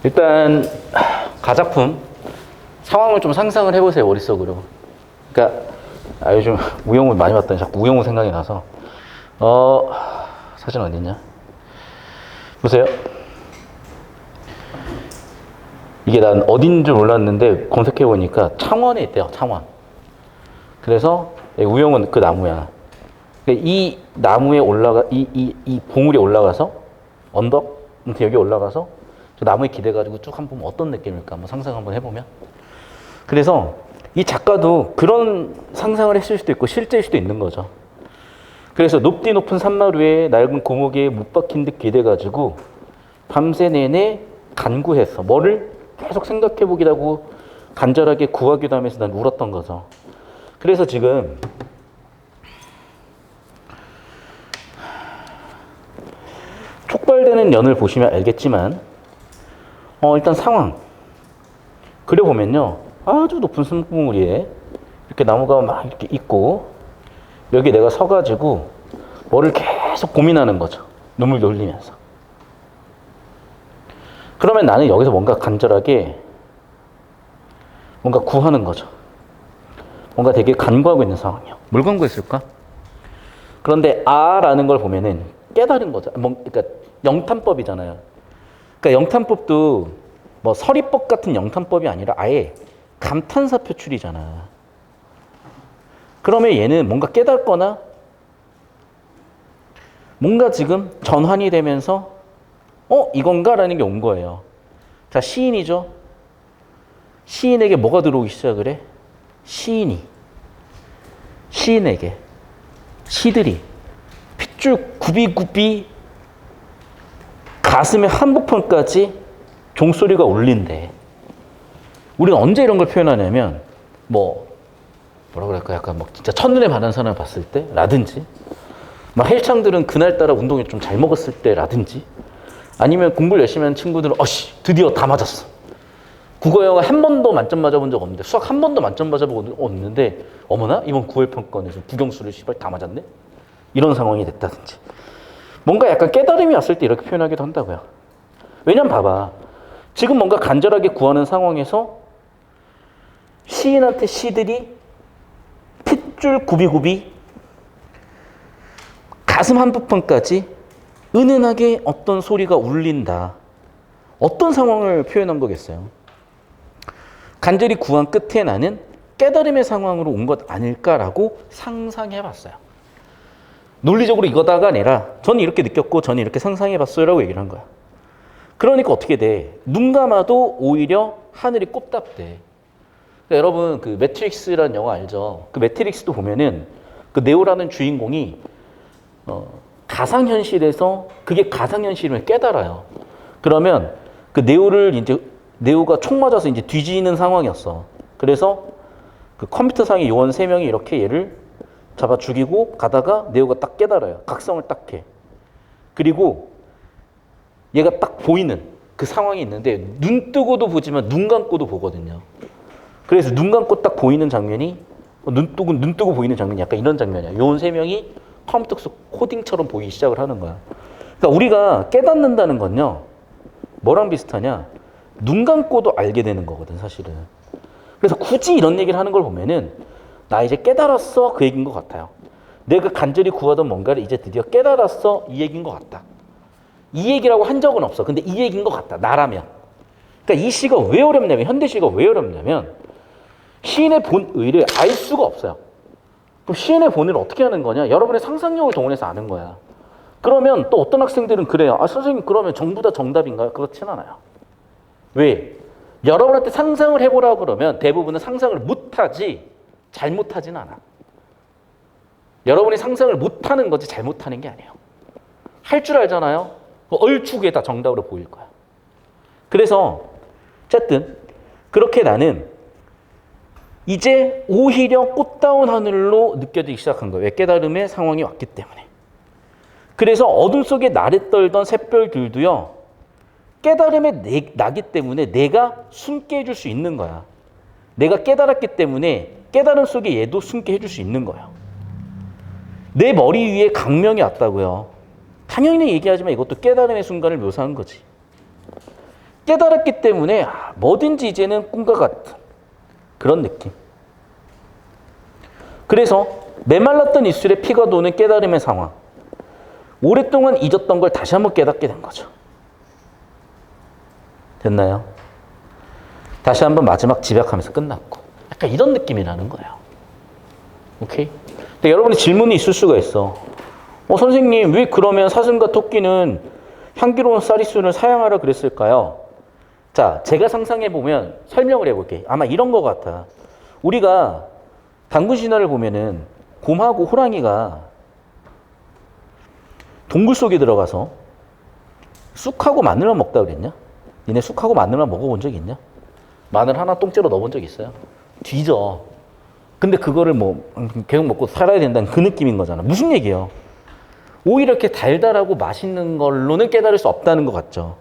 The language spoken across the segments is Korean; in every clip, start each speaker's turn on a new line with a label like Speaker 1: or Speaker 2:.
Speaker 1: 일단 가작품 상황을 좀 상상을 해보세요. 머릿속으로. 그러니까 요즘 우영우 많이 봤더니 자꾸 우영우 생각이 나서 사진 어디 있냐? 보세요. 이게 난 어딘 줄 몰랐는데 검색해보니까 창원에 있대요. 창원. 그래서 우영우는 그 나무야. 이 나무에 이 봉우리에 올라가서 언덕 여기 올라가서 저 나무에 기대가지고 쭉 한번 보면 어떤 느낌일까 한번 상상 한번 해보면. 그래서 이 작가도 그런 상상을 했을 수도 있고 실제일 수도 있는 거죠. 그래서 높디 높은 산마루에 낡은 고목에 못 박힌 듯 기대가지고 밤새 내내 간구했어. 뭐를 계속 생각해보기도 하고 간절하게 구하기도 하면서 난 울었던 거죠. 그래서 지금 촉발되는 연을 보시면 알겠지만 일단 상황 그려보면요. 아주 높은 산봉우리에 이렇게 나무가 막 이렇게 있고 여기 내가 서가지고 뭐를 계속 고민하는 거죠. 눈물도 흘리면서. 그러면 나는 여기서 뭔가 간절하게 뭔가 구하는 거죠. 뭔가 되게 간구하고 있는 상황이에요. 뭘 간구했을까? 그런데 라는 걸 보면은 깨달은 거죠. 그러니까 영탄법이잖아요. 그러니까 영탄법도 뭐 서리법 같은 영탄법이 아니라 아예 감탄사 표출이잖아. 그러면 얘는 뭔가 깨닫거나 뭔가 지금 전환이 되면서 이건가라는 게 온 거예요. 자, 시인이죠. 시인에게 뭐가 들어오기 시작을 해? 시인에게 시들이 핏줄 굽이굽이 가슴의 한복판까지 종소리가 울린대. 우리는 언제 이런 걸 표현하냐면 뭐라 그럴까 약간 막 진짜 첫눈에 반한 사람을 봤을 때 라든지 막 헬창들은 그날따라 운동을 좀 잘 먹었을 때 라든지 아니면 공부를 열심히 하는 친구들은 드디어 다 맞았어. 국어 영어 한 번도 만점 맞아본 적 없는데 수학 한 번도 만점 맞아본 적 없는데 어머나 이번 9월 평가원에서 국영수를 다 맞았네? 이런 상황이 됐다든지 뭔가 약간 깨달음이 왔을 때 이렇게 표현하기도 한다고요. 왜냐면 봐봐. 지금 뭔가 간절하게 구하는 상황에서 시인한테 시들이 핏줄 굽이굽이 가슴 한부분까지 은은하게 어떤 소리가 울린다. 어떤 상황을 표현한 거겠어요? 간절히 구한 끝에 나는 깨달음의 상황으로 온 것 아닐까라고 상상해봤어요. 논리적으로 이거다가 아니라 저는 이렇게 느꼈고 저는 이렇게 상상해봤어요 라고 얘기를 한 거야. 그러니까 어떻게 돼? 눈 감아도 오히려 하늘이 꼽답대. 그러니까 여러분 그 매트릭스라는 영화 알죠? 그 매트릭스도 보면은 그 네오라는 주인공이 가상현실에서 그게 가상현실임을 깨달아요. 그러면 그 네오가 총 맞아서 이제 뒤지는 상황이었어. 그래서 그 컴퓨터상의 요원 3명이 이렇게 얘를 잡아 죽이고 가다가 네오가 딱 깨달아요. 각성을 딱 해. 그리고 얘가 딱 보이는 그 상황이 있는데 눈 뜨고도 보지만 눈 감고도 보거든요. 그래서 눈 감고 딱 보이는 장면이 눈 뜨고 보이는 장면이 약간 이런 장면이야. 요원 3명이 컴퓨터 속 코딩처럼 보이기 시작을 하는 거야. 그러니까 우리가 깨닫는다는 건요. 뭐랑 비슷하냐? 눈 감고도 알게 되는 거거든, 사실은. 그래서 굳이 이런 얘기를 하는 걸 보면은 나 이제 깨달았어 그 얘기인 것 같아요. 내가 간절히 구하던 뭔가를 이제 드디어 깨달았어 이 얘기인 것 같다. 이 얘기라고 한 적은 없어. 근데 이 얘기인 것 같다. 나라면. 그러니까 이 시가 왜 어렵냐면 현대 시가 왜 어렵냐면 시인의 본의를 알 수가 없어요. 그럼 시인의 본의를 어떻게 하는 거냐? 여러분의 상상력을 동원해서 아는 거야. 그러면 또 어떤 학생들은 그래요. 선생님 그러면 전부 다 정답인가요? 그렇진 않아요. 왜? 여러분한테 상상을 해보라고 그러면 대부분은 상상을 못하지 잘못하지는 않아. 여러분이 상상을 못하는 거지 잘못하는 게 아니에요. 할 줄 알잖아요. 얼추 그게 다 정답으로 보일 거야. 그래서 어쨌든 그렇게 나는 이제 오히려 꽃다운 하늘로 느껴지기 시작한 거예요. 왜? 깨달음의 상황이 왔기 때문에. 그래서 어둠 속에 나를 떨던 샛별들도요. 깨달음에 나기 때문에 내가 숨게 해줄 수 있는 거야. 내가 깨달았기 때문에 깨달음 속에 얘도 숨게 해줄 수 있는 거예요. 내 머리 위에 강명이 왔다고요. 당연히 얘기하지만 이것도 깨달음의 순간을 묘사한 거지. 깨달았기 때문에 뭐든지 이제는 꿈과 같은 그런 느낌. 그래서 메말랐던 입술에 피가 도는 깨달음의 상황. 오랫동안 잊었던 걸 다시 한번 깨닫게 된 거죠. 됐나요? 다시 한번 마지막 집약하면서 끝났고. 약간 이런 느낌이라는 거예요. 오케이? 근데 여러분이 질문이 있을 수가 있어. 선생님, 왜 그러면 사슴과 토끼는 향기로운 쌀이순을 사양하라 그랬을까요? 자, 제가 상상해보면 설명을 해볼게. 아마 이런 것 같아. 우리가 단군 신화를 보면은 곰하고 호랑이가 동굴 속에 들어가서 쑥하고 마늘만 먹다 그랬냐? 니네 쑥하고 마늘만 먹어본 적 있냐? 마늘 하나 똥째로 넣어본 적 있어요? 뒤져. 근데 그거를 뭐 계속 먹고 살아야 된다는 그 느낌인 거잖아. 무슨 얘기예요? 오히려 이렇게 달달하고 맛있는 걸로는 깨달을 수 없다는 것 같죠.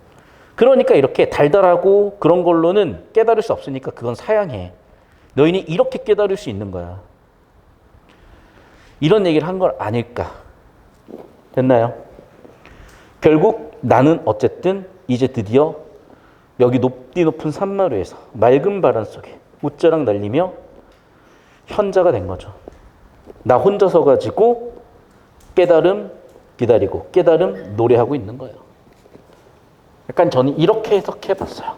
Speaker 1: 그러니까 이렇게 달달하고 그런 걸로는 깨달을 수 없으니까 그건 사양해. 너희는 이렇게 깨달을 수 있는 거야. 이런 얘기를 한 걸 아닐까? 됐나요? 결국 나는 어쨌든 이제 드디어 여기 높은 산마루에서 맑은 바람 속에 웃자랑 날리며 현자가 된 거죠. 나 혼자 서가지고 깨달음 기다리고 깨달음 노래하고 있는 거예요. 약간 저는 이렇게 해석해 봤어요.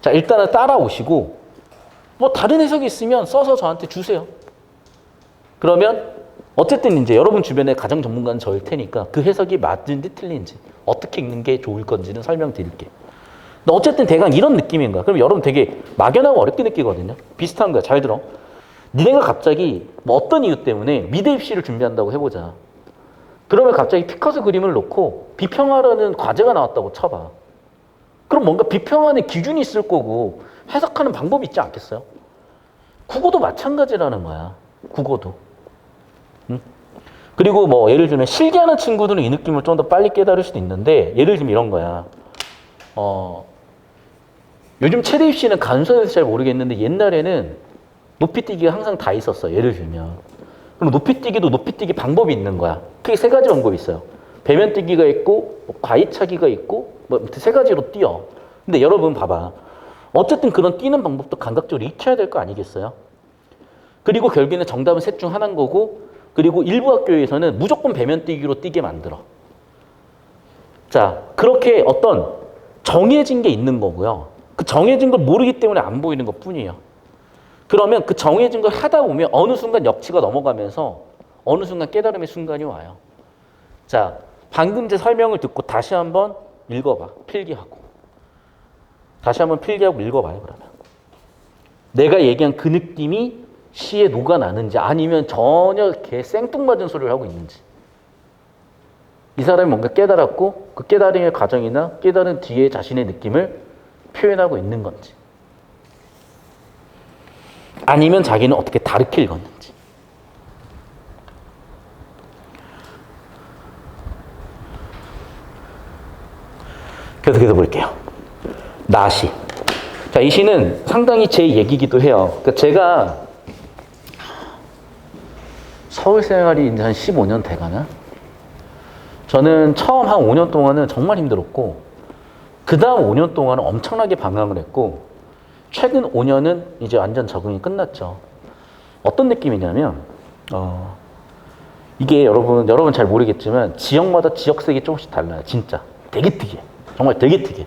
Speaker 1: 자, 일단은 따라오시고 뭐 다른 해석이 있으면 써서 저한테 주세요. 그러면 어쨌든 이제 여러분 주변에 가장 전문가는 저일 테니까 그 해석이 맞는지 틀린지 어떻게 읽는 게 좋을 건지는 설명드릴게요. 근데 어쨌든 대강 이런 느낌인 거야. 그럼 여러분 되게 막연하고 어렵게 느끼거든요. 비슷한 거야. 잘 들어. 니네가 갑자기 뭐 어떤 이유 때문에 미대 입시를 준비한다고 해보자. 그러면 갑자기 피카소 그림을 놓고 비평하라는 과제가 나왔다고 쳐봐. 그럼 뭔가 비평하는 기준이 있을 거고 해석하는 방법이 있지 않겠어요? 국어도 마찬가지라는 거야. 국어도. 응? 그리고 뭐 예를 들면 실기하는 친구들은 이 느낌을 좀 더 빨리 깨달을 수도 있는데 예를 들면 이런 거야. 요즘 체대 입시는 간소해서 잘 모르겠는데 옛날에는 높이뛰기가 항상 다 있었어. 예를 들면. 그럼 높이뛰기도 높이뛰기 방법이 있는 거야. 크게 세 가지 방법이 있어요. 배면뛰기가 있고 뭐 과위차기가 있고 뭐 세 가지로 뛰어. 근데 여러분 봐봐. 어쨌든 그런 뛰는 방법도 감각적으로 익혀야 될 거 아니겠어요? 그리고 결국에는 정답은 셋 중 하나인 거고 그리고 일부 학교에서는 무조건 배면뛰기로 뛰게 만들어. 자, 그렇게 어떤 정해진 게 있는 거고요. 그 정해진 걸 모르기 때문에 안 보이는 것 뿐이에요. 그러면 그 정해진 걸 하다 보면 어느 순간 역치가 넘어가면서 어느 순간 깨달음의 순간이 와요. 자, 방금 제 설명을 듣고 다시 한번 읽어봐. 필기하고. 다시 한번 필기하고 읽어봐요, 그러면. 내가 얘기한 그 느낌이 시에 녹아나는지 아니면 전혀 개 생뚱맞은 소리를 하고 있는지. 이 사람이 뭔가 깨달았고 그 깨달음의 과정이나 깨달은 뒤에 자신의 느낌을 표현하고 있는 건지. 아니면 자기는 어떻게 다르게 읽었는지. 계속해서 볼게요. 나시. 자, 이 시는 상당히 제 얘기이기도 해요. 그러니까 제가 서울 생활이 이제 한 15년 돼가나? 저는 처음 한 5년 동안은 정말 힘들었고 그 다음 5년 동안은 엄청나게 방황을 했고 최근 5년은 이제 완전 적응이 끝났죠. 어떤 느낌이냐면 이게 여러분 잘 모르겠지만 지역마다 지역색이 조금씩 달라요. 진짜 되게 특이해. 정말 되게 특이해.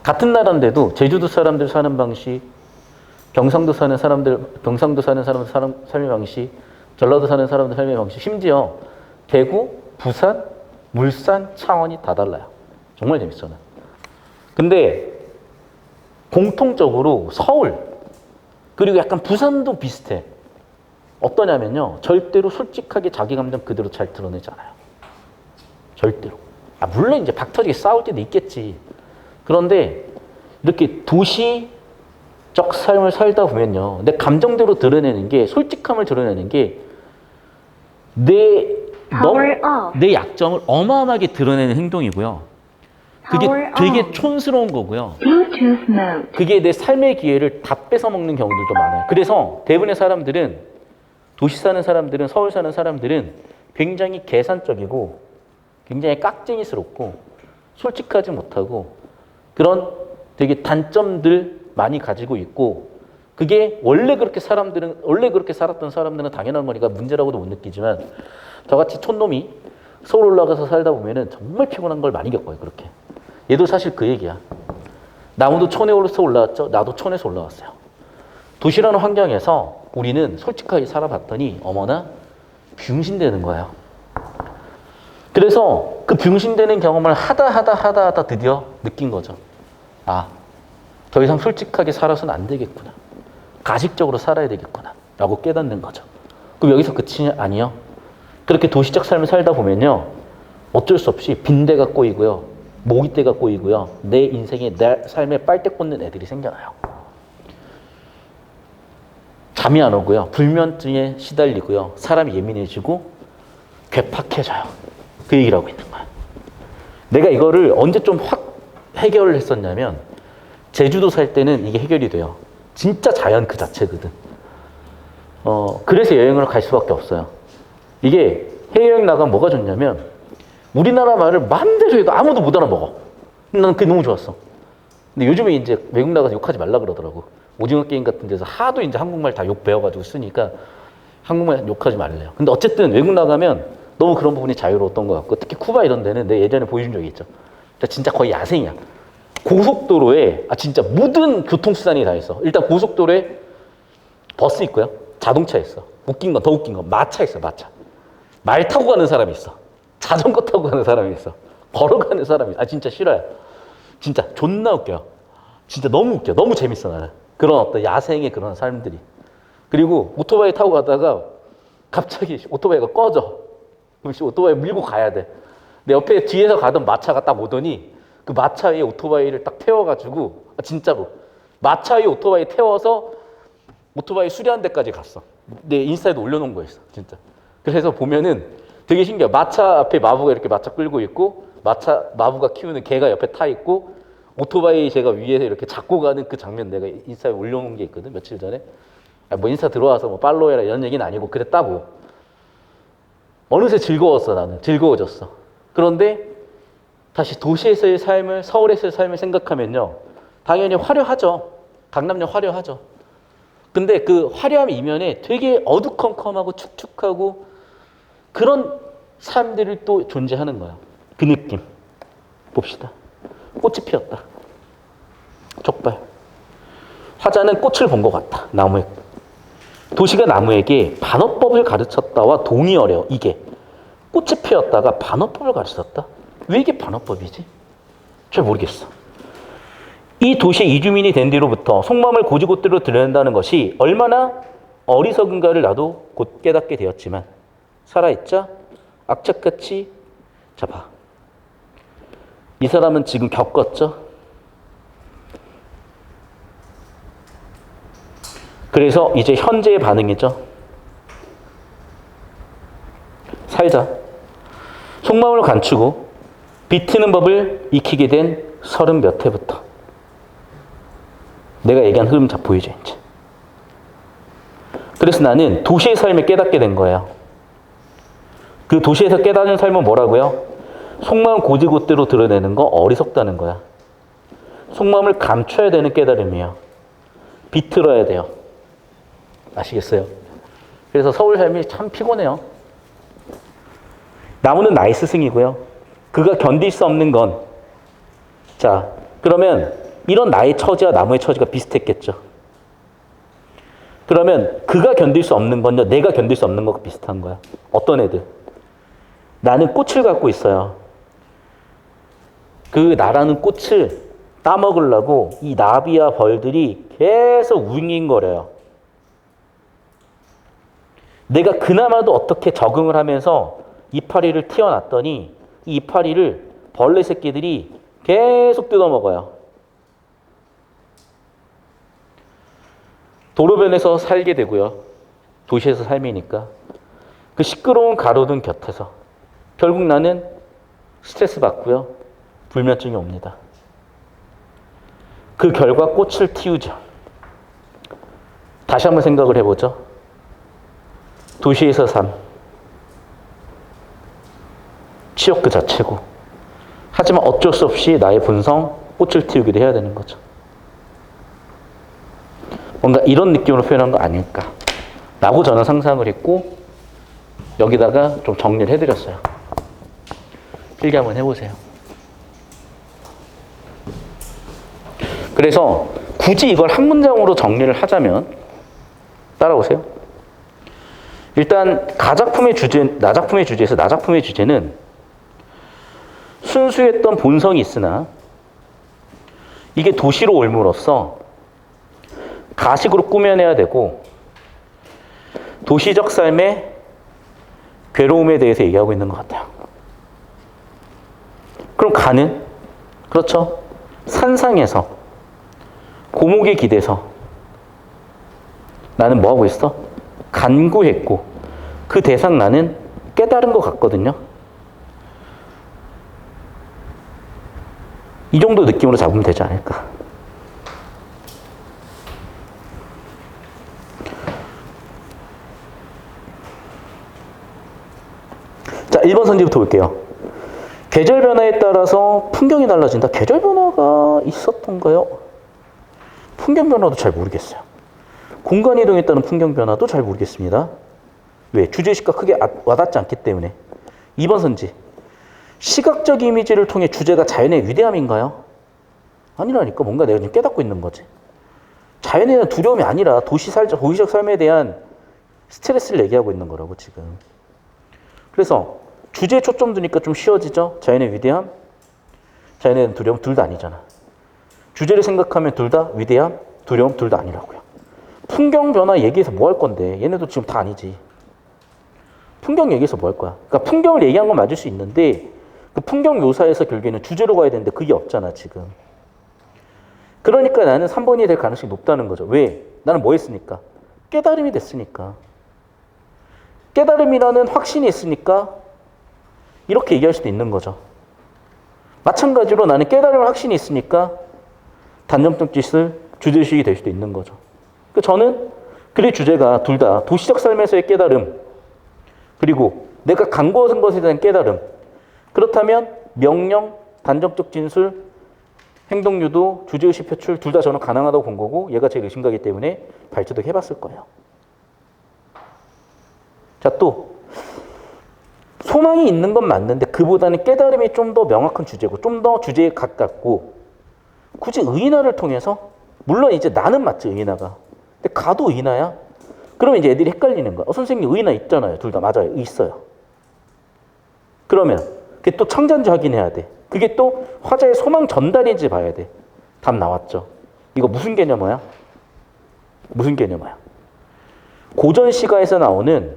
Speaker 1: 같은 나라인데도 제주도 사람들 사는 방식, 경상도 사는 사람들 삶의 방식, 전라도 사는 사람들 삶의 방식, 심지어 대구, 부산, 울산, 창원이 다 달라요. 정말 재밌어요. 근데 공통적으로 서울 그리고 약간 부산도 비슷해. 어떠냐면요. 절대로 솔직하게 자기 감정 그대로 잘 드러내지 않아요. 절대로. 물론 이제 박터지게 싸울 때도 있겠지. 그런데 이렇게 도시적 삶을 살다 보면요. 내 감정대로 드러내는 게 솔직함을 드러내는 게 내 약점을 어마어마하게 드러내는 행동이고요. 그게 되게 촌스러운 거고요. 그게 내 삶의 기회를 다 뺏어먹는 경우들도 많아요. 그래서 대부분의 사람들은 도시 사는 사람들은 서울 사는 사람들은 굉장히 계산적이고 굉장히 깍쟁이스럽고 솔직하지 못하고 그런 되게 단점들 많이 가지고 있고 그게 원래 그렇게 살았던 사람들은 당연한 거니까 문제라고도 못 느끼지만 저같이 촌놈이 서울 올라가서 살다 보면은 정말 피곤한 걸 많이 겪어요. 그렇게. 얘도 사실 그 얘기야. 나무도 촌에서 올라왔죠. 나도 촌에서 올라왔어요. 도시라는 환경에서 우리는 솔직하게 살아봤더니 어머나 병신되는 거예요. 그래서 그 병신되는 경험을 하다 드디어 느낀 거죠. 아, 더 이상 솔직하게 살아서는 안 되겠구나. 가식적으로 살아야 되겠구나. 라고 깨닫는 거죠. 그럼 여기서 끝이 아니요. 그렇게 도시적 삶을 살다 보면요. 어쩔 수 없이 빈대가 꼬이고요. 모기떼가 꼬이고요. 내 인생에, 내 삶에 빨대 꽂는 애들이 생겨나요. 잠이 안 오고요. 불면증에 시달리고요. 사람이 예민해지고 괴팍해져요. 그 얘기를 하고 있는 거야. 내가 이거를 언제 좀 확 해결을 했었냐면 제주도 살 때는 이게 해결이 돼요. 진짜 자연 그 자체거든. 그래서 여행을 갈 수밖에 없어요. 이게 해외여행 나가면 뭐가 좋냐면 우리나라 말을 마음대로 해도 아무도 못 알아먹어. 난 그게 너무 좋았어. 근데 요즘에 이제 외국 나가서 욕하지 말라 그러더라고. 오징어 게임 같은 데서 하도 이제 한국말 다 욕 배워가지고 쓰니까 한국말 욕하지 말래요. 근데 어쨌든 외국 나가면 너무 그런 부분이 자유로웠던 것 같고 특히 쿠바 이런 데는 내가 예전에 보여준 적이 있죠. 진짜 거의 야생이야. 고속도로에 진짜 모든 교통수단이 다 있어. 일단 고속도로에 버스 있고요. 자동차 있어. 더 웃긴 건 마차 있어. 마차. 말 타고 가는 사람이 있어. 자전거 타고 가는 사람이 있어. 걸어가는 사람이 있어. 진짜 싫어요. 진짜 존나 웃겨요. 진짜 너무 웃겨. 너무 재밌어 나는. 그런 어떤 야생의 그런 삶들이. 그리고 오토바이 타고 가다가 갑자기 오토바이가 꺼져. 그럼 오토바이 밀고 가야 돼. 내 옆에 뒤에서 가던 마차가 딱 오더니 그 마차 위에 오토바이를 딱 태워가지고 진짜로 마차 위에 오토바이 태워서 오토바이 수리하는 데까지 갔어. 내 인스타에도 올려놓은 거 있어. 진짜. 그래서 보면은 되게 신기해. 마차 앞에 마부가 이렇게 마차 끌고 있고 마부가 키우는 개가 옆에 타 있고 오토바이 제가 위에서 이렇게 잡고 가는 그 장면 내가 인스타에 올려놓은 게 있거든. 며칠 전에. 뭐 인스타 들어와서 뭐 팔로우해라 이런 얘기는 아니고 그랬다고. 어느새 즐거웠어. 나는 즐거워졌어. 그런데 다시 도시에서의 삶을 서울에서의 삶을 생각하면요. 당연히 화려하죠. 강남역 화려하죠. 근데 그 화려함 이면에 되게 어두컴컴하고 축축하고 그런 삶들이 또 존재하는 거야. 그 느낌. 봅시다. 꽃이 피었다. 족발. 화자는 꽃을 본 것 같다. 나무에. 도시가 나무에게 반어법을 가르쳤다와 동의어래요. 이게. 꽃이 피었다가 반어법을 가르쳤다? 왜 이게 반어법이지? 잘 모르겠어. 이 도시의 이주민이 된 뒤로부터 속마음을 고지곳대로 드러낸다는 것이 얼마나 어리석은가를 나도 곧 깨닫게 되었지만 살아있자 악착같이 봐. 이 사람은 지금 겪었죠? 그래서 이제 현재의 반응이죠. 살자. 속마음을 감추고 비트는 법을 익히게 된 30몇 해부터. 내가 얘기한 흐름 잘 보이죠, 이제. 그래서 나는 도시의 삶을 깨닫게 된 거예요. 그 도시에서 깨닫는 삶은 뭐라고요? 속마음 고지곳대로 드러내는 거 어리석다는 거야. 속마음을 감춰야 되는 깨달음이에요. 비틀어야 돼요. 아시겠어요? 그래서 서울 삶이 참 피곤해요. 나무는 나의 스승이고요. 그가 견딜 수 없는 건 자, 그러면 이런 나의 처지와 나무의 처지가 비슷했겠죠. 그러면 그가 견딜 수 없는 건요. 내가 견딜 수 없는 것과 비슷한 거야. 어떤 애들? 나는 꽃을 갖고 있어요. 그 나라는 꽃을 따먹으려고 이 나비와 벌들이 계속 윙윙거려요. 내가 그나마도 어떻게 적응을 하면서 이파리를 튀어놨더니 이 이파리를 벌레 새끼들이 계속 뜯어먹어요. 도로변에서 살게 되고요. 도시에서 삶이니까. 그 시끄러운 가로등 곁에서 결국 나는 스트레스 받고요. 불면증이 옵니다. 그 결과 꽃을 틔우죠. 다시 한번 생각을 해보죠. 도시에서 삶. 치욕 그 자체고. 하지만 어쩔 수 없이 나의 본성, 꽃을 틔우기도 해야 되는 거죠. 뭔가 이런 느낌으로 표현한 거 아닐까 라고 저는 상상을 했고 여기다가 좀 정리를 해드렸어요. 필기 한번 해보세요. 그래서 굳이 이걸 한 문장으로 정리를 하자면 따라오세요. 일단 나작품의 주제에서 나작품의 주제는 순수했던 본성이 있으나 이게 도시로 올므로써 가식으로 꾸며내야 되고 도시적 삶의 괴로움에 대해서 얘기하고 있는 것 같아요. 그럼 가는 그렇죠. 산상에서 고목에 기대서 나는 뭐하고 있어? 간구했고 그 대상 나는 깨달은 것 같거든요. 이 정도 느낌으로 잡으면 되지 않을까. 자, 1번 선지부터 볼게요. 계절 변화에 따라서 풍경이 달라진다. 계절 변화가 있었던가요? 풍경 변화도 잘 모르겠어요. 공간 이동에 따른 풍경 변화도 잘 모르겠습니다. 왜? 주제의식과 크게 와닿지 않기 때문에. 2번 선지. 시각적 이미지를 통해 주제가 자연의 위대함인가요? 아니라니까. 뭔가 내가 지금 깨닫고 있는 거지. 자연에 대한 두려움이 아니라 도시적 삶에 대한 스트레스를 얘기하고 있는 거라고 지금. 그래서 주제에 초점 두니까 좀 쉬워지죠. 자연의 위대함, 자연에 대한 두려움 둘 다 아니잖아. 주제를 생각하면 둘 다 위대함, 두려움 둘 다 아니라고요. 풍경 변화 얘기해서 뭐 할 건데 얘네도 지금 다 아니지. 풍경 얘기해서 뭐 할 거야. 그러니까 풍경을 얘기한 건 맞을 수 있는데 그 풍경 묘사에서 결국에는 주제로 가야 되는데 그게 없잖아 지금. 그러니까 나는 3번이 될 가능성이 높다는 거죠. 왜? 나는 뭐 했으니까? 깨달음이 됐으니까. 깨달음이라는 확신이 있으니까 이렇게 얘기할 수도 있는 거죠. 마찬가지로 나는 깨달음 확신이 있으니까 단정적 짓을 주제의식이 될 수도 있는 거죠. 그러니까 저는 그의 주제가 둘 다 도시적 삶에서의 깨달음 그리고 내가 간구한 것에 대한 깨달음 그렇다면 명령, 단정적 진술, 행동유도, 주제의식 표출 둘 다 저는 가능하다고 본 거고 얘가 제일 의심가기 때문에 발췌도 해봤을 거예요. 자, 또 소망이 있는 건 맞는데 그보다는 깨달음이 좀 더 명확한 주제고 좀 더 주제에 가깝고 굳이 의인화를 통해서 물론 이제 나는 맞지 의인화가 근데 가도 의인화야? 그러면 이제 애들이 헷갈리는 거야. 선생님 의인화 있잖아요. 둘 다 맞아요. 있어요. 그러면 그게 또 청자인지 확인해야 돼. 그게 또 화자의 소망 전달인지 봐야 돼. 답 나왔죠. 이거 무슨 개념어야? 무슨 개념어야? 고전 시가에서 나오는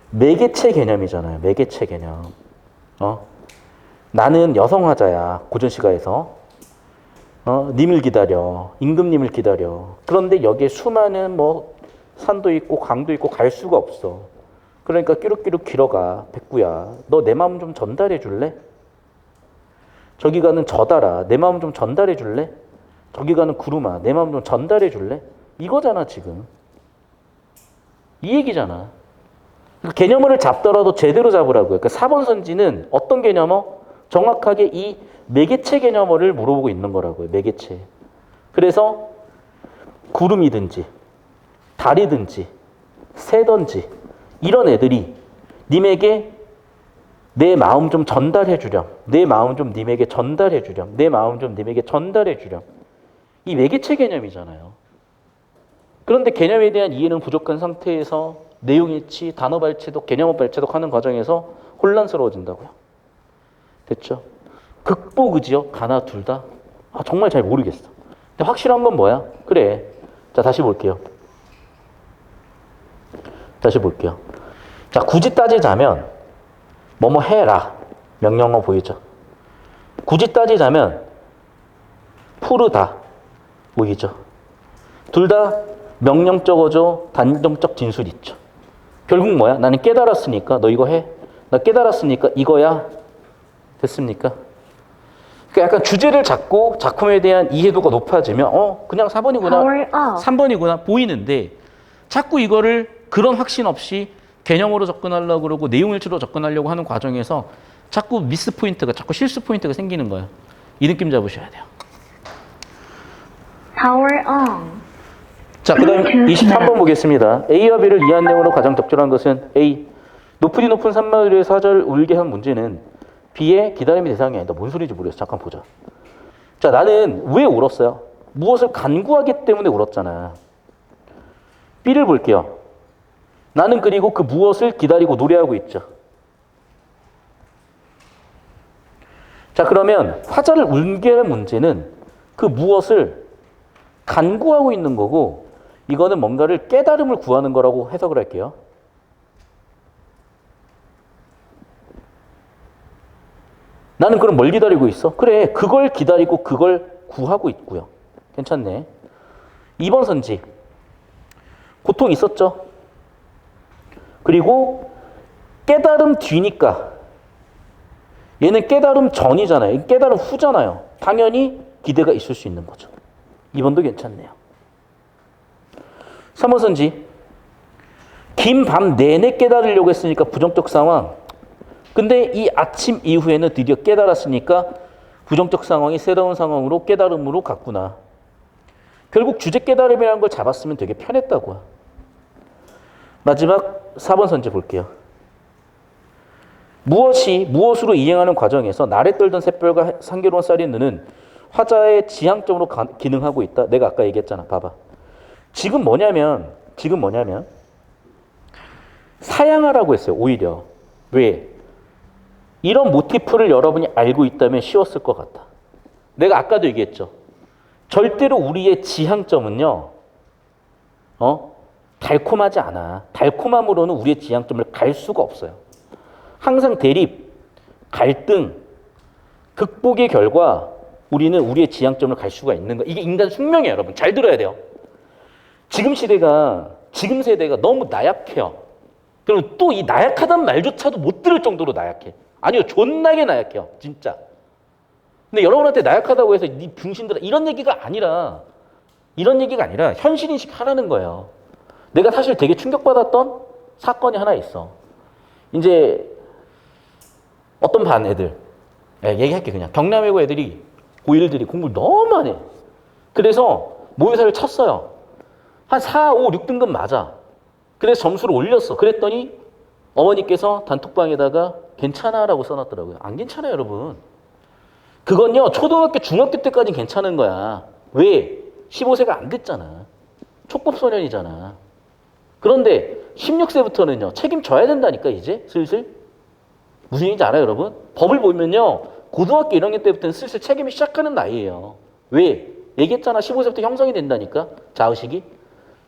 Speaker 1: 매개체 개념이잖아요. 매개체 개념. 나는 여성 화자야. 고전 시가에서. 님을 기다려. 임금님을 기다려. 그런데 여기에 수많은 뭐 산도 있고 강도 있고 갈 수가 없어. 그러니까 끼룩끼룩 길어가. 백구야. 너 내 마음 좀 전달해 줄래? 저기 가는 저달아. 내 마음 좀 전달해 줄래? 저기 가는 구름아. 내 마음 좀 전달해 줄래? 이거잖아 지금. 이 얘기잖아. 개념을 잡더라도 제대로 잡으라고요. 그러니까 4번 선지는 어떤 개념어? 정확하게 이 매개체 개념어를 물어보고 있는 거라고요. 매개체. 그래서 구름이든지 달이든지 새든지 이런 애들이 님에게 내 마음 좀 전달해 주렴. 내 마음 좀 님에게 전달해 주렴. 내 마음 좀 님에게 전달해 주렴. 이 매개체 개념이잖아요. 그런데 개념에 대한 이해는 부족한 상태에서 내용 일치, 단어 발췌독, 개념어 발췌독 하는 과정에서 혼란스러워진다고요. 됐죠? 극복 의지요? 가나 둘 다? 정말 잘 모르겠어. 근데 확실한 건 뭐야? 그래. 자, 다시 볼게요. 자, 굳이 따지자면 뭐뭐 해라. 명령어 보이죠? 굳이 따지자면 푸르다 보이죠? 둘 다 명령적어죠. 단정적 진술이 있죠. 결국 뭐야? 나는 깨달았으니까 너 이거 해. 나 깨달았으니까 이거야. 됐습니까? 그러니까 약간 주제를 잡고 작품에 대한 이해도가 높아지면 그냥 4번이구나. 3번이구나 보이는데 자꾸 이거를 그런 확신 없이 개념으로 접근하려고 그러고 내용일치로 접근하려고 하는 과정에서 자꾸 미스 포인트가 자꾸 실수 포인트가 생기는 거예요. 이 느낌 잡으셔야 돼요.
Speaker 2: Power on.
Speaker 1: 자, 그 다음 23번 보겠습니다. A와 B를 이해한 내용으로 가장 적절한 것은 A. 높으리 높은 산마을에서 화자를 울게 한 문제는 B의 기다림의 대상이 아니다. 뭔 소리인지 모르겠어. 잠깐 보자. 자, 나는 왜 울었어요? 무엇을 간구하기 때문에 울었잖아. B를 볼게요. 나는 그리고 그 무엇을 기다리고 노래하고 있죠. 자, 그러면 화자를 울게 한 문제는 그 무엇을 간구하고 있는 거고, 이거는 뭔가를 깨달음을 구하는 거라고 해석을 할게요. 나는 그럼 뭘 기다리고 있어? 그래, 그걸 기다리고 그걸 구하고 있고요. 괜찮네. 2번 선지. 고통 있었죠? 그리고 깨달음 뒤니까 얘는 깨달음 전이잖아요. 깨달음 후잖아요. 당연히 기대가 있을 수 있는 거죠. 2번도 괜찮네요. 3번 선지. 긴 밤 내내 깨달으려고 했으니까 부정적 상황. 근데 이 아침 이후에는 드디어 깨달았으니까 부정적 상황이 새로운 상황으로 깨달음으로 갔구나. 결국 주제 깨달음이라는 걸 잡았으면 되게 편했다고요. 마지막 4번 선지 볼게요. 무엇으로 이행하는 과정에서 날에 떨던 샛별과 상계로운 쌀이 느는 화자의 지향점으로 기능하고 있다. 내가 아까 얘기했잖아. 봐봐. 지금 뭐냐면 사양하라고 했어요. 오히려. 왜? 이런 모티프를 여러분이 알고 있다면 쉬웠을 것 같아. 내가 아까도 얘기했죠. 절대로 우리의 지향점은요. 달콤하지 않아. 달콤함으로는 우리의 지향점을 갈 수가 없어요. 항상 대립, 갈등, 극복의 결과 우리는 우리의 지향점을 갈 수가 있는 거예요. 이게 인간 숙명이에요, 여러분. 잘 들어야 돼요. 지금 세대가 너무 나약해요. 그럼 또 이 나약하단 말조차도 못 들을 정도로 나약해. 아니요, 존나게 나약해요, 진짜. 근데 여러분한테 나약하다고 해서 네 병신들아 이런 얘기가 아니라 현실인식 하라는 거예요. 내가 사실 되게 충격받았던 사건이 하나 있어. 이제 어떤 반 애들, 얘기할게 그냥. 경남외고 애들이 고1들이 공부를 너무 안 해. 그래서 모의사를 쳤어요. 한 4, 5, 6등급 맞아. 그래서 점수를 올렸어. 그랬더니 어머니께서 단톡방에다가 괜찮아라고 써놨더라고요. 안 괜찮아요, 여러분. 그건요, 초등학교, 중학교 때까지 괜찮은 거야. 왜? 15세가 안 됐잖아. 촉법소년이잖아. 그런데 16세부터는요, 책임져야 된다니까, 이제 슬슬. 무슨 얘기인지 알아요, 여러분? 법을 보면요, 고등학교 1학년 때부터는 슬슬 책임이 시작하는 나이예요. 왜? 얘기했잖아. 15세부터 형성이 된다니까, 자의식이.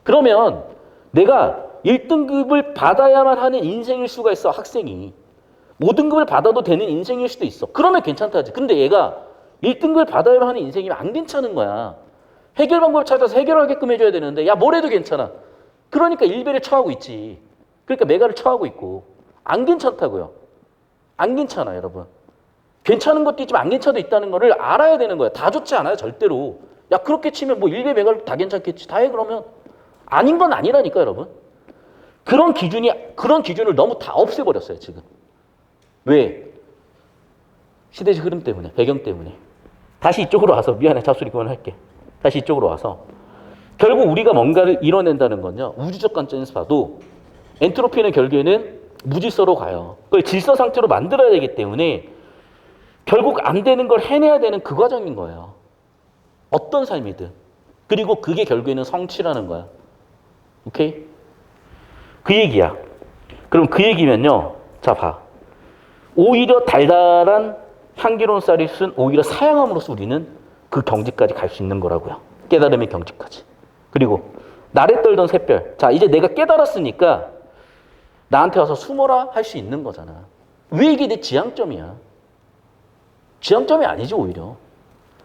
Speaker 1: 그러면 내가 1등급을 받아야만 하는 인생일 수가 있어, 학생이. 5등급을 받아도 되는 인생일 수도 있어. 그러면 괜찮다지. 근데 얘가 1등급을 받아야만 하는 인생이면 안 괜찮은 거야. 해결 방법을 찾아서 해결하게끔 해줘야 되는데 야, 뭘 해도 괜찮아. 그러니까 일배를 처하고 있지. 그러니까 매가를 처하고 있고. 안 괜찮다고요. 안 괜찮아, 여러분. 괜찮은 것도 있지만 안 괜찮아도 있다는 거를 알아야 되는 거야. 다 좋지 않아요, 절대로. 야, 그렇게 치면 뭐 일배 매가를 다 괜찮겠지. 다 해, 그러면. 아닌 건 아니라니까, 여러분. 그런 기준을 너무 다 없애버렸어요, 지금. 왜? 시대적 흐름 때문에, 배경 때문에. 다시 이쪽으로 와서, 미안해, 잡소리 그만할게. 다시 이쪽으로 와서. 결국 우리가 뭔가를 이뤄낸다는 건요, 우주적 관점에서 봐도 엔트로피는 결국에는 무질서로 가요. 그걸 질서 상태로 만들어야 되기 때문에 결국 안 되는 걸 해내야 되는 그 과정인 거예요. 어떤 삶이든. 그리고 그게 결국에는 성취라는 거야. 오케이? 그 얘기야. 그럼 그 얘기면요, 자, 봐. 오히려 달달한 향기로운 쌀이순 오히려 사양함으로써 우리는 그 경지까지 갈 수 있는 거라고요. 깨달음의 경지까지. 그리고 날에 떨던 샛별. 자, 이제 내가 깨달았으니까 나한테 와서 숨어라 할 수 있는 거잖아. 왜 이게 내 지향점이야? 지향점이 아니지, 오히려.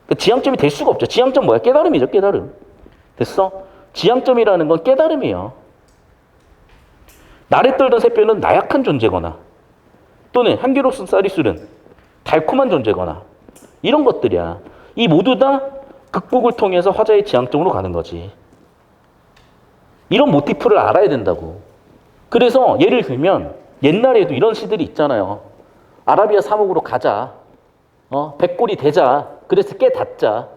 Speaker 1: 그 지향점이 될 수가 없죠. 지향점 뭐야? 깨달음이죠, 깨달음. 됐어? 지향점이라는 건 깨달음이에요. 날에 떨던 샛별은 나약한 존재거나 또는 향기로운 쌀이술은 달콤한 존재거나 이런 것들이야. 이 모두 다 극복을 통해서 화자의 지향점으로 가는 거지. 이런 모티프를 알아야 된다고. 그래서 예를 들면 옛날에도 이런 시들이 있잖아요. 아라비아 사목으로 가자. 백골이 되자. 그래서 깨닫자.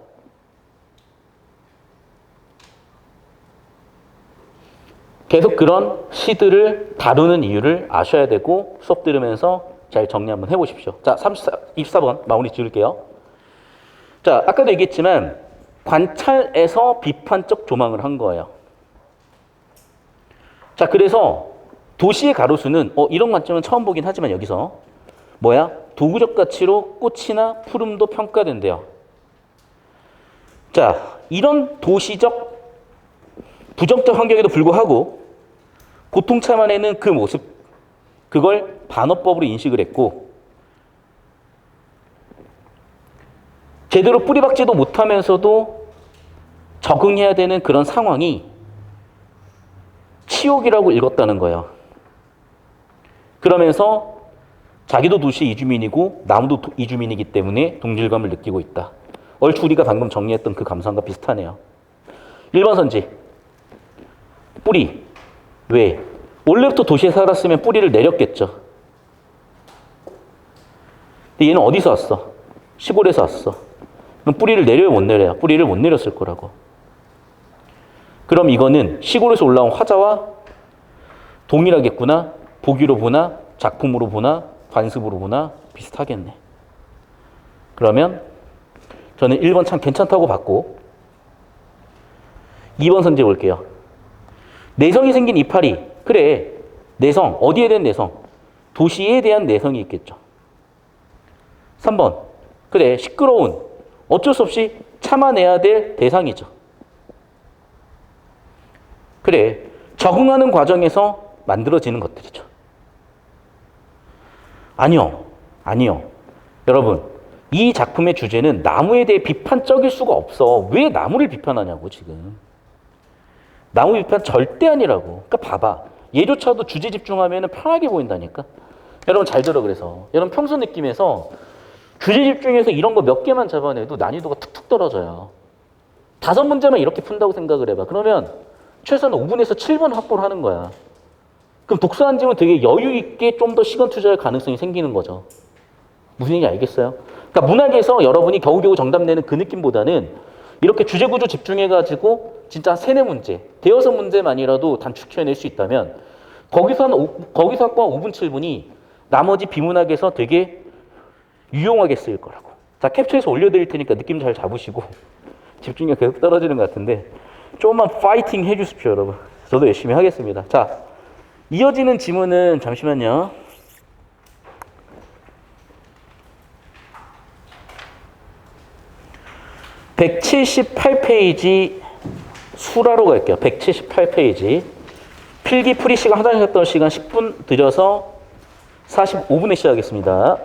Speaker 1: 계속 그런 시들을 다루는 이유를 아셔야 되고 수업 들으면서 잘 정리 한번 해보십시오. 자, 24번 마무리 지을게요. 자, 아까도 얘기했지만 관찰에서 비판적 조망을 한 거예요. 자, 그래서 도시의 가로수는 이런 관점은 처음 보긴 하지만 여기서 뭐야? 도구적 가치로 꽃이나 푸름도 평가된대요. 자, 이런 도시적 부정적 환경에도 불구하고 고통 참아내는 그 모습, 그걸 반어법으로 인식을 했고 제대로 뿌리박지도 못하면서도 적응해야 되는 그런 상황이 치욕이라고 읽었다는 거예요. 그러면서 자기도 도시의 이주민이고 나무도 이주민이기 때문에 동질감을 느끼고 있다. 얼추 우리가 방금 정리했던 그 감상과 비슷하네요. 1번 선지. 뿌리. 왜? 원래부터 도시에 살았으면 뿌리를 내렸겠죠. 근데 얘는 어디서 왔어? 시골에서 왔어. 그럼 뿌리를 내려요, 못 내려요? 뿌리를 못 내렸을 거라고. 그럼 이거는 시골에서 올라온 화자와 동일하겠구나. 보기로 보나, 작품으로 보나, 관습으로 보나 비슷하겠네. 그러면 저는 1번 참 괜찮다고 봤고 2번 선제 볼게요. 내성이 생긴 이파리. 그래, 내성. 어디에 대한 내성? 도시에 대한 내성이 있겠죠. 3번. 그래, 시끄러운. 어쩔 수 없이 참아내야 될 대상이죠. 그래, 적응하는 과정에서 만들어지는 것들이죠. 아니요. 여러분, 이 작품의 주제는 나무에 대해 비판적일 수가 없어. 왜 나무를 비판하냐고, 지금. 나무 비판 절대 아니라고. 그러니까 봐봐. 얘조차도 주제 집중하면 편하게 보인다니까. 여러분 잘 들어. 그래서 여러분 평소 느낌에서 주제 집중해서 이런 거 몇 개만 잡아내도 난이도가 툭툭 떨어져요. 5문제만 이렇게 푼다고 생각을 해봐. 그러면 최소한 5분에서 7분 확보를 하는 거야. 그럼 독서한 지면 되게 여유 있게 좀 더 시간 투자할 가능성이 생기는 거죠. 무슨 얘기인지 알겠어요? 그러니까 문학에서 여러분이 겨우겨우 정답 내는 그 느낌보다는 이렇게 주제 구조 집중해가지고 진짜 한 3, 4문제, 대여섯 문제만이라도 단축해낼 수 있다면 거기서 확보한 5분, 7분이 나머지 비문학에서 되게 유용하게 쓰일 거라고. 자, 캡처해서 올려드릴 테니까 느낌 잘 잡으시고 집중력 계속 떨어지는 것 같은데 조금만 파이팅 해주십시오, 여러분. 저도 열심히 하겠습니다. 자, 이어지는 지문은 잠시만요. (178페이지) 수라로 갈게요. 178페이지. 필기 풀이 시간, 화장실 갔다 올 시간 10분 들여서 45분에 시작하겠습니다.